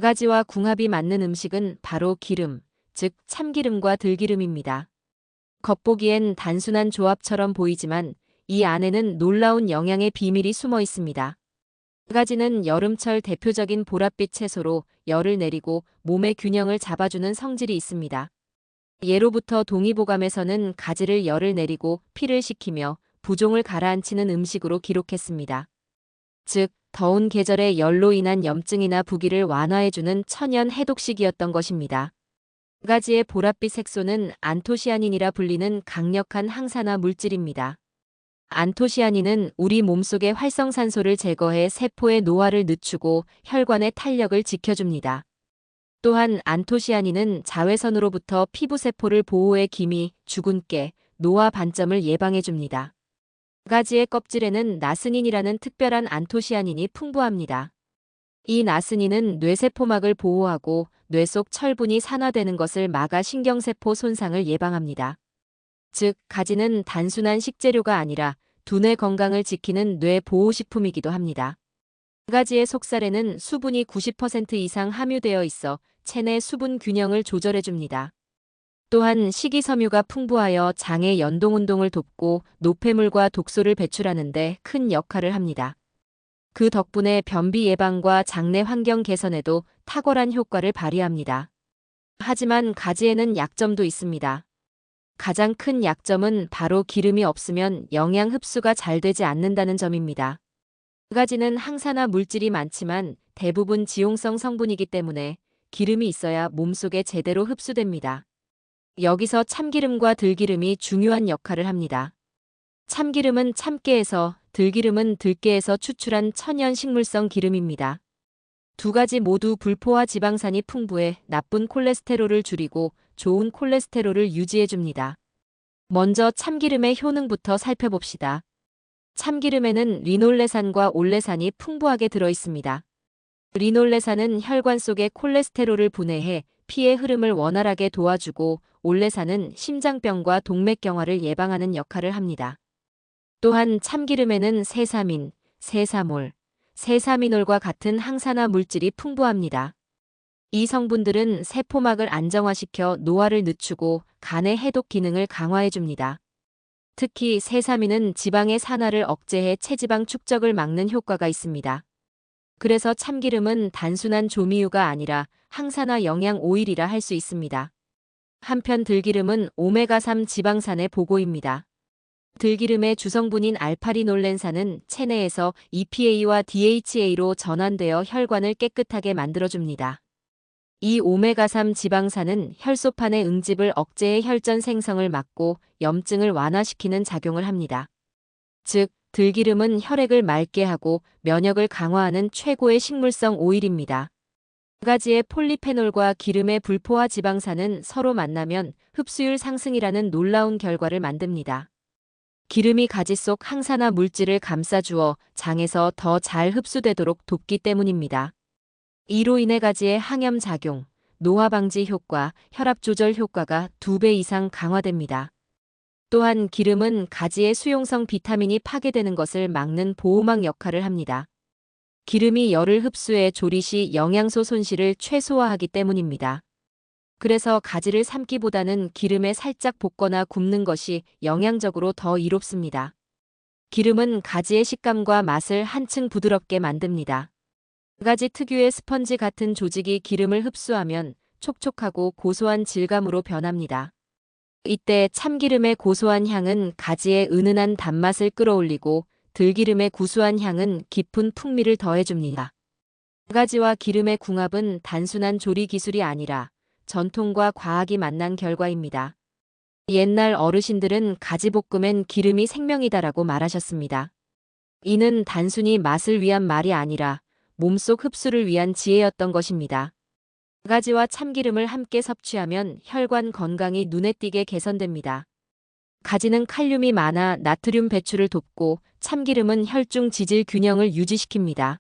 가지와 궁합이 맞는 음식은 바로 기름, 즉 참기름과 들기름입니다. 겉보기엔 단순한 조합처럼 보이지만 이 안에는 놀라운 영양의 비밀이 숨어 있습니다. 가지는 여름철 대표적인 보랏빛 채소로 열을 내리고 몸의 균형을 잡아주는 성질이 있습니다. 예로부터 동의보감에서는 가지를 열을 내리고 피를 식히며 부종을 가라앉히는 음식으로 기록했습니다. 즉, 더운 계절에 열로 인한 염증이나 부기를 완화해주는 천연 해독식이었던 것입니다. 가지의 보랏빛 색소는 안토시아닌이라 불리는 강력한 항산화 물질입니다. 안토시아닌은 우리 몸속의 활성산소를 제거해 세포의 노화를 늦추고 혈관의 탄력을 지켜줍니다. 또한 안토시아닌은 자외선으로부터 피부세포를 보호해 기미, 주근깨, 노화 반점을 예방해줍니다. 가지의 껍질에는 나스닌이라는 특별한 안토시아닌이 풍부합니다. 이 나스닌은 뇌세포막을 보호하고 뇌 속 철분이 산화되는 것을 막아 신경세포 손상을 예방합니다. 즉, 가지는 단순한 식재료가 아니라 두뇌 건강을 지키는 뇌 보호식품이기도 합니다. 가지의 속살에는 수분이 90% 이상 함유되어 있어 체내 수분 균형을 조절해줍니다. 또한 식이섬유가 풍부하여 장의 연동운동을 돕고 노폐물과 독소를 배출하는 데 큰 역할을 합니다. 그 덕분에 변비 예방과 장내 환경 개선에도 탁월한 효과를 발휘합니다. 하지만 가지에는 약점도 있습니다. 가장 큰 약점은 바로 기름이 없으면 영양 흡수가 잘 되지 않는다는 점입니다. 가지는 항산화 물질이 많지만 대부분 지용성 성분이기 때문에 기름이 있어야 몸속에 제대로 흡수됩니다. 여기서 참기름과 들기름이 중요한 역할을 합니다. 참기름은 참깨에서, 들기름은 들깨에서 추출한 천연 식물성 기름입니다. 두 가지 모두 불포화 지방산이 풍부해 나쁜 콜레스테롤을 줄이고 좋은 콜레스테롤을 유지해줍니다. 먼저 참기름의 효능부터 살펴봅시다. 참기름에는 리놀레산과 올레산이 풍부하게 들어있습니다. 리놀레산은 혈관 속에 콜레스테롤을 분해해 피의 흐름을 원활하게 도와주고 올레산은 심장병과 동맥경화를 예방하는 역할을 합니다. 또한 참기름에는 세사민, 세사몰, 세사미놀과 같은 항산화 물질이 풍부합니다. 이 성분들은 세포막을 안정화시켜 노화를 늦추고 간의 해독 기능을 강화해줍니다. 특히 세사민은 지방의 산화를 억제해 체지방 축적을 막는 효과가 있습니다. 그래서 참기름은 단순한 조미유가 아니라 항산화 영양 오일이라 할 수 있습니다. 한편 들기름은 오메가3 지방산의 보고입니다. 들기름의 주성분인 알파리놀렌산은 체내에서 EPA와 DHA로 전환되어 혈관을 깨끗하게 만들어줍니다. 이 오메가3 지방산은 혈소판의 응집을 억제해 혈전 생성을 막고 염증을 완화시키는 작용을 합니다. 즉, 들기름은 혈액을 맑게 하고 면역을 강화하는 최고의 식물성 오일입니다. 두 가지의 폴리페놀과 기름의 불포화 지방산은 서로 만나면 흡수율 상승이라는 놀라운 결과를 만듭니다. 기름이 가지 속 항산화 물질을 감싸주어 장에서 더 잘 흡수되도록 돕기 때문입니다. 이로 인해 가지의 항염작용, 노화 방지 효과, 혈압 조절 효과가 2배 이상 강화됩니다. 또한 기름은 가지의 수용성 비타민이 파괴되는 것을 막는 보호막 역할을 합니다. 기름이 열을 흡수해 조리 시 영양소 손실을 최소화하기 때문입니다. 그래서 가지를 삶기보다는 기름에 살짝 볶거나 굽는 것이 영양적으로 더 이롭습니다. 기름은 가지의 식감과 맛을 한층 부드럽게 만듭니다. 가지 특유의 스펀지 같은 조직이 기름을 흡수하면 촉촉하고 고소한 질감으로 변합니다. 이때 참기름의 고소한 향은 가지의 은은한 단맛을 끌어올리고 들기름의 구수한 향은 깊은 풍미를 더해줍니다. 가지와 기름의 궁합은 단순한 조리 기술이 아니라 전통과 과학이 만난 결과입니다. 옛날 어르신들은 가지볶음엔 기름이 생명이다라고 말하셨습니다. 이는 단순히 맛을 위한 말이 아니라 몸속 흡수를 위한 지혜였던 것입니다. 가지와 참기름을 함께 섭취하면 혈관 건강이 눈에 띄게 개선됩니다. 가지는 칼륨이 많아 나트륨 배출을 돕고 참기름은 혈중 지질 균형을 유지시킵니다.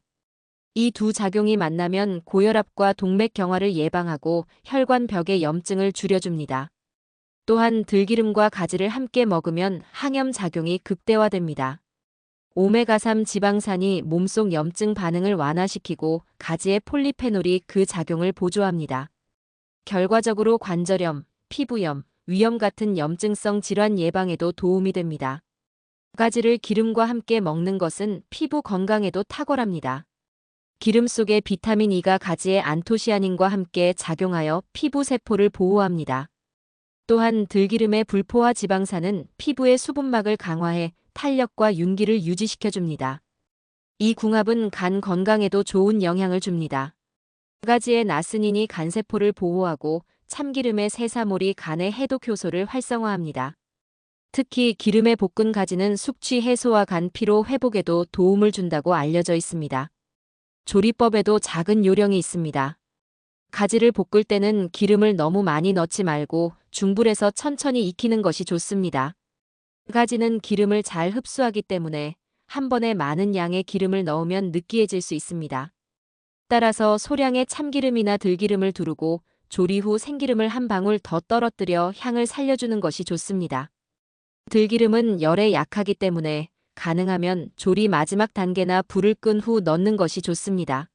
이 두 작용이 만나면 고혈압과 동맥경화를 예방하고 혈관 벽의 염증을 줄여줍니다. 또한 들기름과 가지를 함께 먹으면 항염작용이 극대화됩니다. 오메가3 지방산이 몸속 염증 반응을 완화시키고 가지의 폴리페놀이 그 작용을 보조합니다. 결과적으로 관절염, 피부염, 위염 같은 염증성 질환 예방에도 도움이 됩니다. 가지를 기름과 함께 먹는 것은 피부 건강에도 탁월합니다. 기름 속의 비타민 E가 가지의 안토시아닌과 함께 작용하여 피부 세포를 보호합니다. 또한 들기름의 불포화 지방산은 피부의 수분막을 강화해 탄력과 윤기를 유지시켜줍니다. 이 궁합은 간 건강에도 좋은 영향을 줍니다. 가지의 나스닌이 간세포를 보호하고 참기름의 세사몰이 간의 해독 효소를 활성화합니다. 특히 기름에 볶은 가지는 숙취 해소와 간 피로 회복에도 도움을 준다고 알려져 있습니다. 조리법에도 작은 요령이 있습니다. 가지를 볶을 때는 기름을 너무 많이 넣지 말고 중불에서 천천히 익히는 것이 좋습니다. 가지는 기름을 잘 흡수하기 때문에 한 번에 많은 양의 기름을 넣으면 느끼해질 수 있습니다. 따라서 소량의 참기름이나 들기름을 두르고 조리 후 생기름을 한 방울 더 떨어뜨려 향을 살려주는 것이 좋습니다. 들기름은 열에 약하기 때문에 가능하면 조리 마지막 단계나 불을 끈 후 넣는 것이 좋습니다.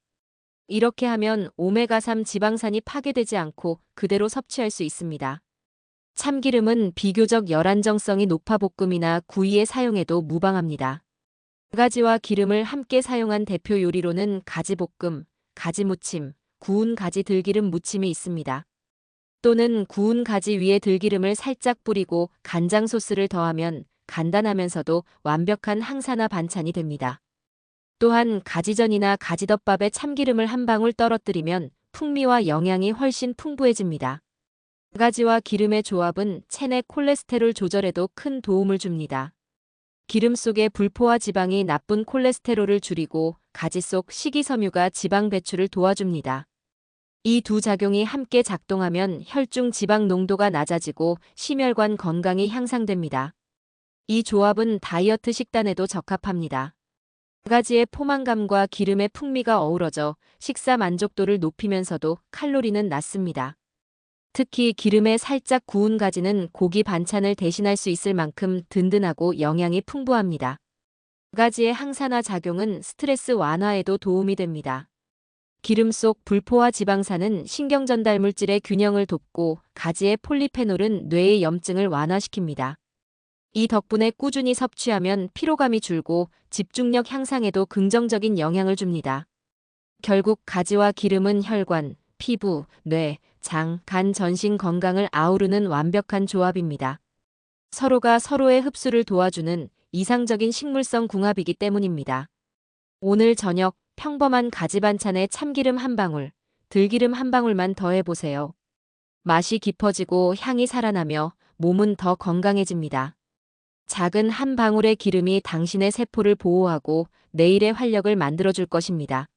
이렇게 하면 오메가3 지방산이 파괴되지 않고 그대로 섭취할 수 있습니다. 참기름은 비교적 열 안정성이 높아 볶음이나 구이에 사용해도 무방합니다. 가지와 기름을 함께 사용한 대표 요리로는 가지볶음, 가지무침, 구운 가지 들기름 무침이 있습니다. 또는 구운 가지 위에 들기름을 살짝 뿌리고 간장 소스를 더하면 간단하면서도 완벽한 항산화 반찬이 됩니다. 또한 가지전이나 가지덮밥에 참기름을 한 방울 떨어뜨리면 풍미와 영양이 훨씬 풍부해집니다. 가지와 기름의 조합은 체내 콜레스테롤 조절에도 큰 도움을 줍니다. 기름 속의 불포화 지방이 나쁜 콜레스테롤을 줄이고 가지 속 식이섬유가 지방 배출을 도와줍니다. 이 두 작용이 함께 작동하면 혈중 지방 농도가 낮아지고 심혈관 건강이 향상됩니다. 이 조합은 다이어트 식단에도 적합합니다. 가지의 포만감과 기름의 풍미가 어우러져 식사 만족도를 높이면서도 칼로리는 낮습니다. 특히 기름에 살짝 구운 가지는 고기 반찬을 대신할 수 있을 만큼 든든하고 영양이 풍부합니다. 가지의 항산화 작용은 스트레스 완화에도 도움이 됩니다. 기름 속 불포화 지방산은 신경전달 물질의 균형을 돕고 가지의 폴리페놀은 뇌의 염증을 완화시킵니다. 이 덕분에 꾸준히 섭취하면 피로감이 줄고 집중력 향상에도 긍정적인 영향을 줍니다. 결국 가지와 기름은 혈관, 피부, 뇌, 장, 간 전신 건강을 아우르는 완벽한 조합입니다. 서로가 서로의 흡수를 도와주는 이상적인 식물성 궁합이기 때문입니다. 오늘 저녁 평범한 가지 반찬에 참기름 한 방울, 들기름 한 방울만 더해보세요. 맛이 깊어지고 향이 살아나며 몸은 더 건강해집니다. 작은 한 방울의 기름이 당신의 세포를 보호하고 내일의 활력을 만들어줄 것입니다.